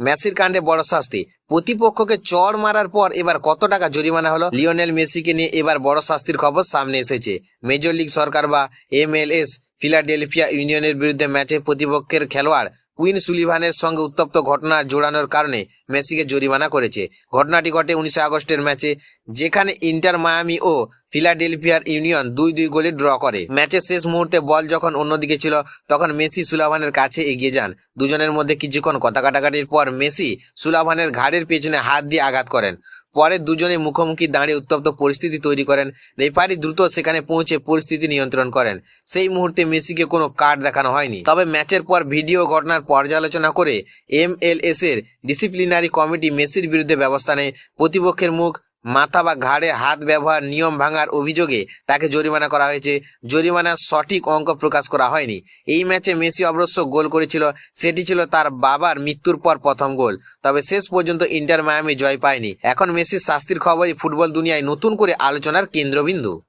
মেসির কাণ্ডে বড় শাস্তি, প্রতিপক্ষকে চড় মারার পর এবার কত টাকা জরিমানা হলো? লিওনেল মেসিকে নিয়ে এবার বড় শাস্তির খবর সামনে এসেছে। মেজর লিগ সরকার বা MLS ফিলাডেলফিয়া ইউনিয়নের বিরুদ্ধে ম্যাচে প্রতিপক্ষের খেলোয়াড় কুইন সুলিভানের সঙ্গে উত্তপ্ত ঘটনা জোড়ানোর কারণে মেসিকে জরিমানা করেছে। ঘটনাটি ঘটে 19 আগস্টের ম্যাচে, যেখানে ইন্টার মায়ামি ও ফিলাডেলফিয়ার ইউনিয়ন 2-2 গোলে ড্র করে। ম্যাচের শেষ মুহূর্তে বল যখন অন্যদিকে ছিল তখন মেসি সুলাভানের কাছে এগিয়ে যান। দুজনের মধ্যে কিছুক্ষণ কথা কাটাকাটির পর মেসি সুলাভানের ঘাড়ের পেছনে হাত দিয়ে আঘাত করেন। পরে দুজনে মুখোমুখি দাঁড়িয়ে উত্তপ্ত পরিস্থিতি তৈরি করেন। রেফারি দ্রুত সেখানে পৌঁছে পরিস্থিতি নিয়ন্ত্রণ করেন। সেই মুহূর্তে মেসিকে কোনো কার্ড দেখানো হয়নি। তবে ম্যাচের পর ভিডিও ঘটনার পর্যালোচনা করে MLS এর ডিসিপ্লিনারি কমিটি মেসির বিরুদ্ধে ব্যবস্থা নেয়। প্রতিপক্ষের মুখ, মাথা বা ঘাড়ে হাত ব্যবহার নিয়ম ভাঙার অভিযোগে তাকে জরিমানা করা হয়েছে। জরিমানার সঠিক অঙ্ক প্রকাশ করা হয়নি। এই ম্যাচে মেসি অবশ্য গোল করেছিল, সেটি ছিল তার বাবার মৃত্যুর পর প্রথম গোল। তবে শেষ পর্যন্ত ইন্টার মায়ামি জয় পায়নি। এখন মেসির শাস্তির খবরই ফুটবল দুনিয়ায় নতুন করে আলোচনার কেন্দ্রবিন্দু।